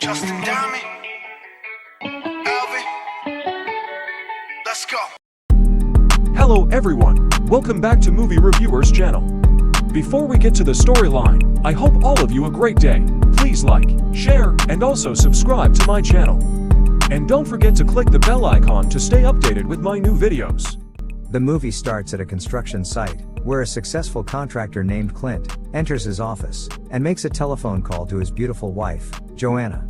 Justin Diamond, Alvin, let's go. Hello everyone, welcome back to Movie Reviewers channel. Before we get to the storyline, I hope all of you a great day. Please like, share, and also subscribe to my channel. And don't forget to click the bell icon to stay updated with my new videos. The movie starts at a construction site, where a successful contractor named Clint enters his office and makes a telephone call to his beautiful wife, Joanna.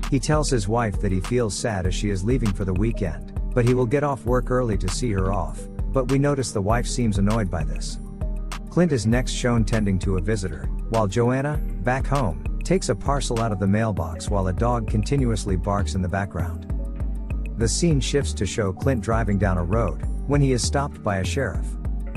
He tells his wife that he feels sad as she is leaving for the weekend, but he will get off work early to see her off, but we notice the wife seems annoyed by this. Clint is next shown tending to a visitor, while Joanna, back home, takes a parcel out of the mailbox while a dog continuously barks in the background. The scene shifts to show Clint driving down a road, when he is stopped by a sheriff.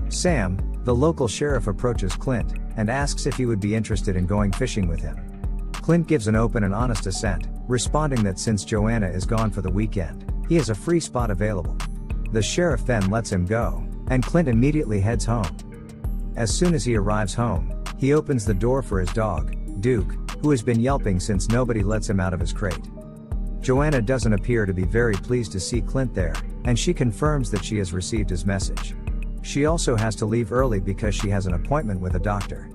Sam, the local sheriff, approaches Clint and asks if he would be interested in going fishing with him. Clint gives an open and honest assent, responding that since Joanna is gone for the weekend, he has a free spot available. The sheriff then lets him go, and Clint immediately heads home. As soon as he arrives home, he opens the door for his dog, Duke, who has been yelping since nobody lets him out of his crate. Joanna doesn't appear to be very pleased to see Clint there, and she confirms that she has received his message. She also has to leave early because she has an appointment with a doctor.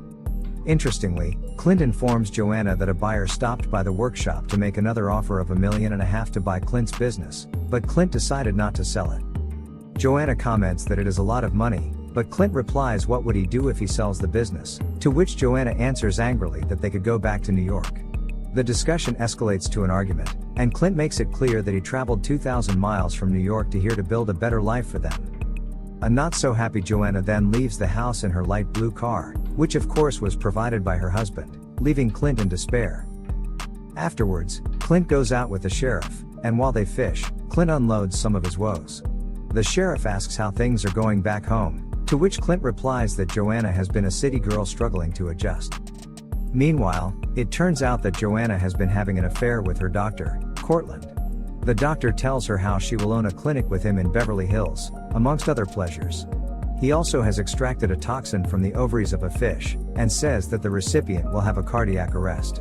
Interestingly, Clint informs Joanna that a buyer stopped by the workshop to make another offer of $1.5 million to buy Clint's business, but Clint decided not to sell it. Joanna comments that it is a lot of money, but Clint replies what would he do if he sells the business, to which Joanna answers angrily that they could go back to New York. The discussion escalates to an argument, and Clint makes it clear that he traveled 2,000 miles from New York to here to build a better life for them. A not-so-happy Joanna then leaves the house in her light blue car, which of course was provided by her husband, leaving Clint in despair. Afterwards, Clint goes out with the sheriff, and while they fish, Clint unloads some of his woes. The sheriff asks how things are going back home, to which Clint replies that Joanna has been a city girl struggling to adjust. Meanwhile, it turns out that Joanna has been having an affair with her doctor, Cortland. The doctor tells her how she will own a clinic with him in Beverly Hills, amongst other pleasures. He also has extracted a toxin from the ovaries of a fish, and says that the recipient will have a cardiac arrest.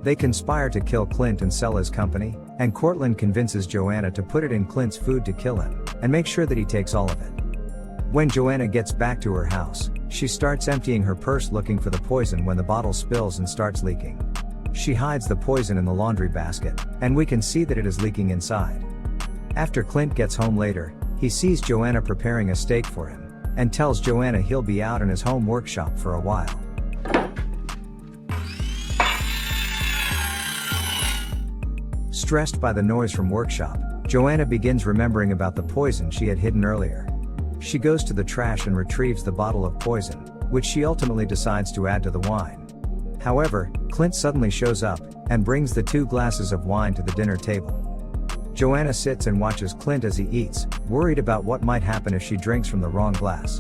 They conspire to kill Clint and sell his company, and Cortland convinces Joanna to put it in Clint's food to kill him, and make sure that he takes all of it. When Joanna gets back to her house, she starts emptying her purse looking for the poison when the bottle spills and starts leaking. She hides the poison in the laundry basket, and we can see that it is leaking inside. After Clint gets home later, he sees Joanna preparing a steak for him, and tells Joanna he'll be out in his home workshop for a while. Stressed by the noise from workshop, Joanna begins remembering about the poison she had hidden earlier. She goes to the trash and retrieves the bottle of poison, which she ultimately decides to add to the wine. However, Clint suddenly shows up, and brings the 2 glasses of wine to the dinner table. Joanna sits and watches Clint as he eats, worried about what might happen if she drinks from the wrong glass.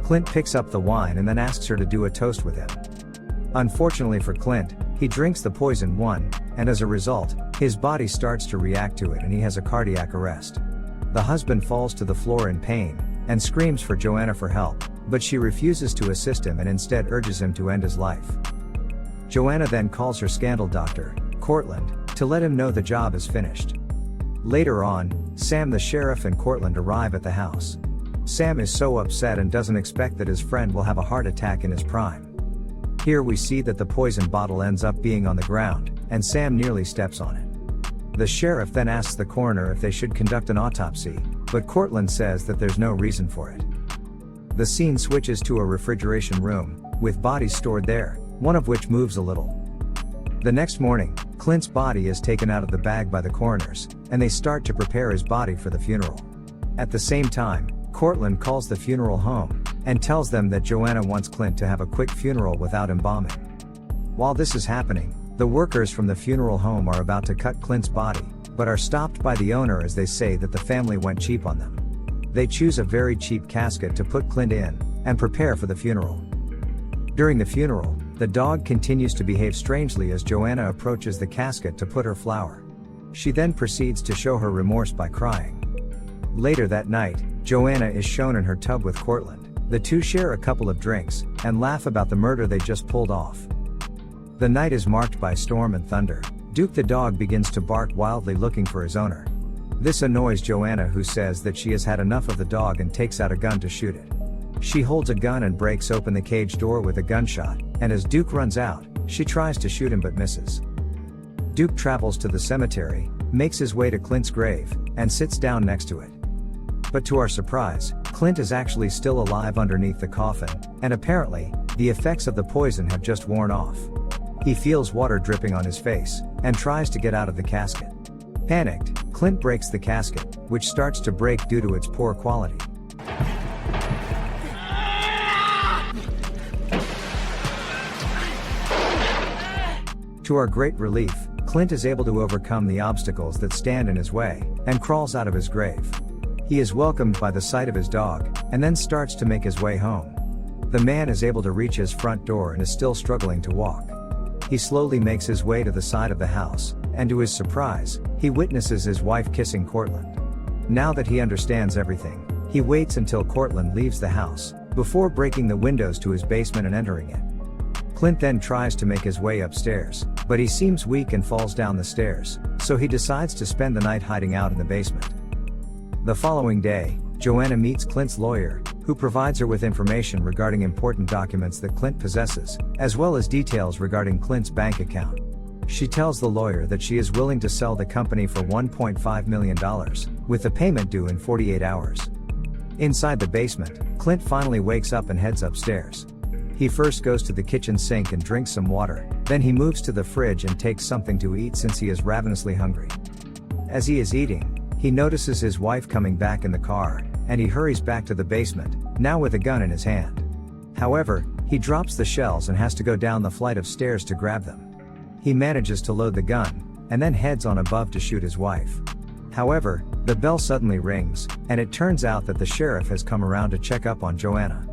Clint picks up the wine and then asks her to do a toast with him. Unfortunately for Clint, he drinks the poisoned one, and as a result, his body starts to react to it and he has a cardiac arrest. The husband falls to the floor in pain, and screams for Joanna for help, but she refuses to assist him and instead urges him to end his life. Joanna then calls her scandal doctor, Cortland, to let him know the job is finished. Later on, Sam the sheriff and Cortland arrive at the house. Sam is so upset and doesn't expect that his friend will have a heart attack in his prime. Here we see that the poison bottle ends up being on the ground, and Sam nearly steps on it. The sheriff then asks the coroner if they should conduct an autopsy, but Cortland says that there's no reason for it. The scene switches to a refrigeration room, with bodies stored there, one of which moves a little. The next morning, Clint's body is taken out of the bag by the coroners, and they start to prepare his body for the funeral. At the same time, Cortland calls the funeral home, and tells them that Joanna wants Clint to have a quick funeral without embalming. While this is happening, the workers from the funeral home are about to cut Clint's body, but are stopped by the owner as they say that the family went cheap on them. They choose a very cheap casket to put Clint in, and prepare for the funeral. During the funeral, the dog continues to behave strangely as Joanna approaches the casket to put her flower. She then proceeds to show her remorse by crying. Later that night, Joanna is shown in her tub with Cortland. The two share a couple of drinks, and laugh about the murder they just pulled off. The night is marked by storm and thunder, Duke the dog begins to bark wildly looking for his owner. This annoys Joanna, who says that she has had enough of the dog and takes out a gun to shoot it. She holds a gun and breaks open the cage door with a gunshot, and as Duke runs out, she tries to shoot him but misses. Duke travels to the cemetery, makes his way to Clint's grave, and sits down next to it. But to our surprise, Clint is actually still alive underneath the coffin, and apparently, the effects of the poison have just worn off. He feels water dripping on his face, and tries to get out of the casket. Panicked, Clint breaks the casket, which starts to break due to its poor quality. To our great relief, Clint is able to overcome the obstacles that stand in his way, and crawls out of his grave. He is welcomed by the sight of his dog, and then starts to make his way home. The man is able to reach his front door and is still struggling to walk. He slowly makes his way to the side of the house, and to his surprise, he witnesses his wife kissing Cortland. Now that he understands everything, he waits until Cortland leaves the house, before breaking the windows to his basement and entering it. Clint then tries to make his way upstairs, but he seems weak and falls down the stairs, so he decides to spend the night hiding out in the basement. The following day, Joanna meets Clint's lawyer, who provides her with information regarding important documents that Clint possesses, as well as details regarding Clint's bank account. She tells the lawyer that she is willing to sell the company for $1.5 million, with the payment due in 48 hours. Inside the basement, Clint finally wakes up and heads upstairs. He first goes to the kitchen sink and drinks some water, then he moves to the fridge and takes something to eat since he is ravenously hungry. As he is eating, he notices his wife coming back in the car, and he hurries back to the basement, now with a gun in his hand. However, he drops the shells and has to go down the flight of stairs to grab them. He manages to load the gun, and then heads on above to shoot his wife. However, the bell suddenly rings, and it turns out that the sheriff has come around to check up on Joanna.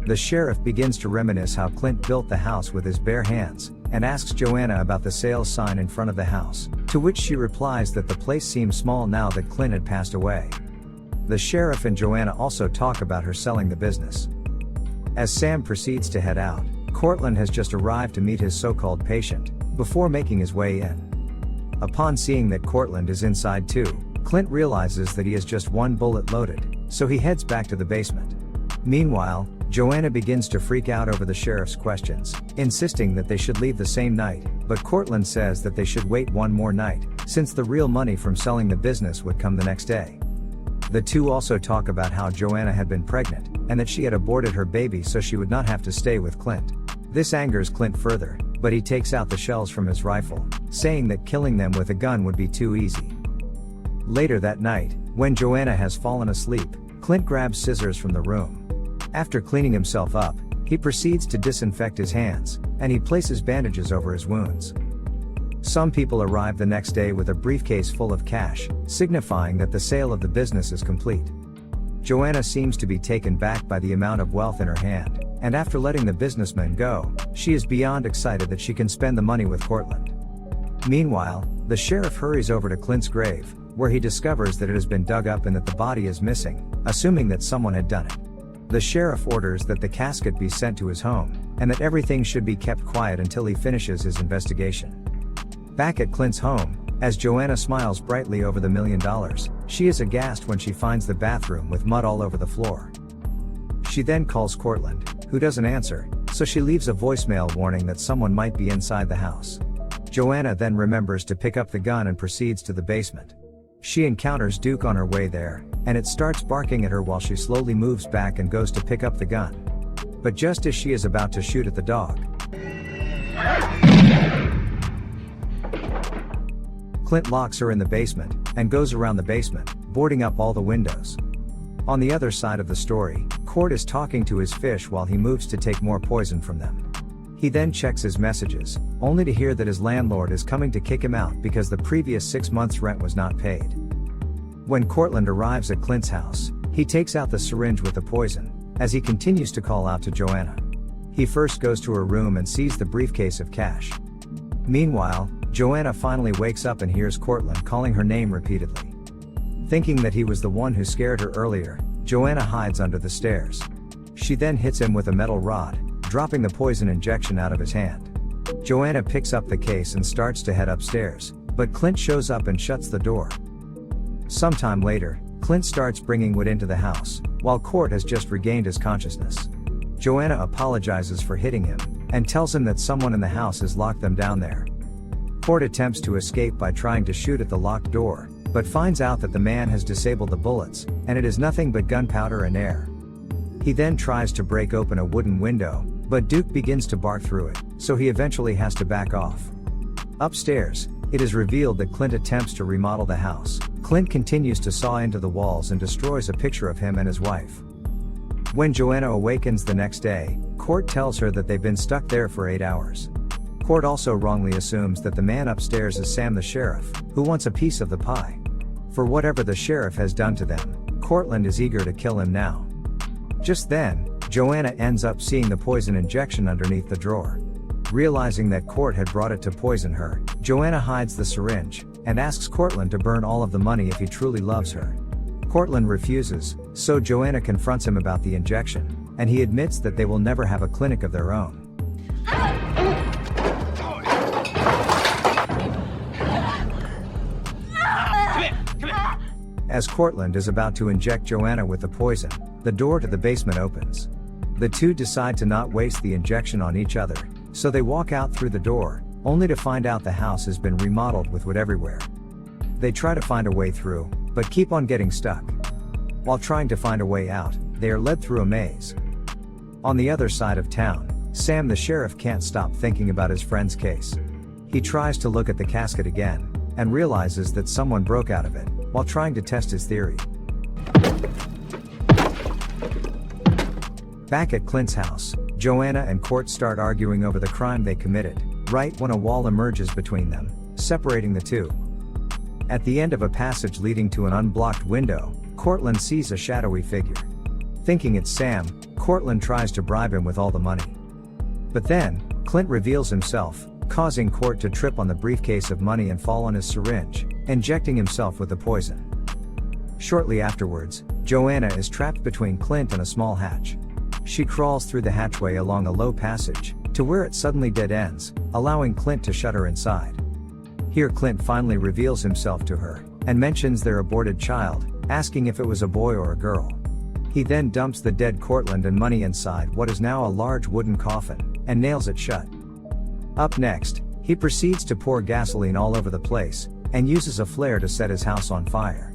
The sheriff begins to reminisce how Clint built the house with his bare hands, and asks Joanna about the sales sign in front of the house, to which she replies that the place seems small now that Clint had passed away. The sheriff and Joanna also talk about her selling the business. As Sam proceeds to head out, Cortland has just arrived to meet his so-called patient, before making his way in. Upon seeing that Cortland is inside too, Clint realizes that he has just one bullet loaded, so he heads back to the basement. Meanwhile, Joanna begins to freak out over the sheriff's questions, insisting that they should leave the same night, but Cortland says that they should wait one more night, since the real money from selling the business would come the next day. The two also talk about how Joanna had been pregnant, and that she had aborted her baby so she would not have to stay with Clint. This angers Clint further, but he takes out the shells from his rifle, saying that killing them with a gun would be too easy. Later that night, when Joanna has fallen asleep, Clint grabs scissors from the room. After cleaning himself up, he proceeds to disinfect his hands, and he places bandages over his wounds. Some people arrive the next day with a briefcase full of cash, signifying that the sale of the business is complete. Joanna seems to be taken back by the amount of wealth in her hand, and after letting the businessman go, she is beyond excited that she can spend the money with Cortland. Meanwhile, the sheriff hurries over to Clint's grave, where he discovers that it has been dug up and that the body is missing, assuming that someone had done it. The sheriff orders that the casket be sent to his home, and that everything should be kept quiet until he finishes his investigation. Back at Clint's home, as Joanna smiles brightly over the $1 million, she is aghast when she finds the bathroom with mud all over the floor. She then calls Cortland, who doesn't answer, so she leaves a voicemail warning that someone might be inside the house. Joanna then remembers to pick up the gun and proceeds to the basement. She encounters Duke on her way there, and it starts barking at her while she slowly moves back and goes to pick up the gun. But just as she is about to shoot at the dog, Clint locks her in the basement, and goes around the basement, boarding up all the windows. On the other side of the story, Cort is talking to his fish while he moves to take more poison from them. He then checks his messages, only to hear that his landlord is coming to kick him out because the previous 6 months' rent was not paid. When Cortland arrives at Clint's house, he takes out the syringe with the poison, as he continues to call out to Joanna. He first goes to her room and sees the briefcase of cash. Meanwhile, Joanna finally wakes up and hears Cortland calling her name repeatedly. Thinking that he was the one who scared her earlier, Joanna hides under the stairs. She then hits him with a metal rod, dropping the poison injection out of his hand. Joanna picks up the case and starts to head upstairs, but Clint shows up and shuts the door. Sometime later, Clint starts bringing wood into the house, while Court has just regained his consciousness. Joanna apologizes for hitting him, and tells him that someone in the house has locked them down there. Court attempts to escape by trying to shoot at the locked door, but finds out that the man has disabled the bullets, and it is nothing but gunpowder and air. He then tries to break open a wooden window, but Duke begins to bark through it, so he eventually has to back off. Upstairs, it is revealed that Clint attempts to remodel the house. Clint continues to saw into the walls and destroys a picture of him and his wife. When Joanna awakens the next day, Court tells her that they've been stuck there for 8 hours. Court also wrongly assumes that the man upstairs is Sam the sheriff, who wants a piece of the pie. For whatever the sheriff has done to them, Cortland is eager to kill him now. Just then, Joanna ends up seeing the poison injection underneath the drawer. Realizing that Court had brought it to poison her, Joanna hides the syringe, and asks Cortland to burn all of the money if he truly loves her. Cortland refuses, so Joanna confronts him about the injection, and he admits that they will never have a clinic of their own. As Cortland is about to inject Joanna with the poison, the door to the basement opens. The two decide to not waste the injection on each other, so they walk out through the door, only to find out the house has been remodeled with wood everywhere. They try to find a way through, but keep on getting stuck. While trying to find a way out, they are led through a maze. On the other side of town, Sam the sheriff can't stop thinking about his friend's case. He tries to look at the casket again, and realizes that someone broke out of it, while trying to test his theory. Back at Clint's house, Joanna and Court start arguing over the crime they committed, right when a wall emerges between them, separating the two. At the end of a passage leading to an unblocked window, Cortland sees a shadowy figure. Thinking it's Sam, Cortland tries to bribe him with all the money. But then, Clint reveals himself, causing Court to trip on the briefcase of money and fall on his syringe, injecting himself with the poison. Shortly afterwards, Joanna is trapped between Clint and a small hatch. She crawls through the hatchway along a low passage, to where it suddenly dead ends, allowing Clint to shut her inside. Here Clint finally reveals himself to her, and mentions their aborted child, asking if it was a boy or a girl. He then dumps the dead Cortland and money inside what is now a large wooden coffin, and nails it shut. Up next, he proceeds to pour gasoline all over the place, and uses a flare to set his house on fire.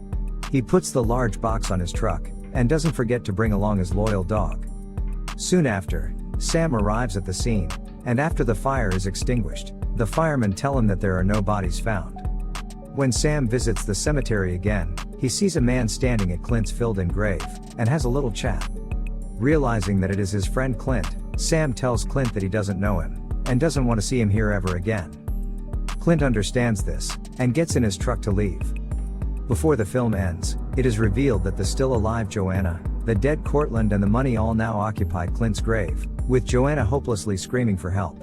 He puts the large box on his truck, and doesn't forget to bring along his loyal dog. Soon after, Sam arrives at the scene, and after the fire is extinguished, the firemen tell him that there are no bodies found. When Sam visits the cemetery again, he sees a man standing at Clint's filled-in grave, and has a little chat. Realizing that it is his friend Clint, Sam tells Clint that he doesn't know him, and doesn't want to see him here ever again. Clint understands this, and gets in his truck to leave. Before the film ends, it is revealed that the still alive Joanna, the dead Cortland and the money all now occupy Clint's grave, with Joanna hopelessly screaming for help.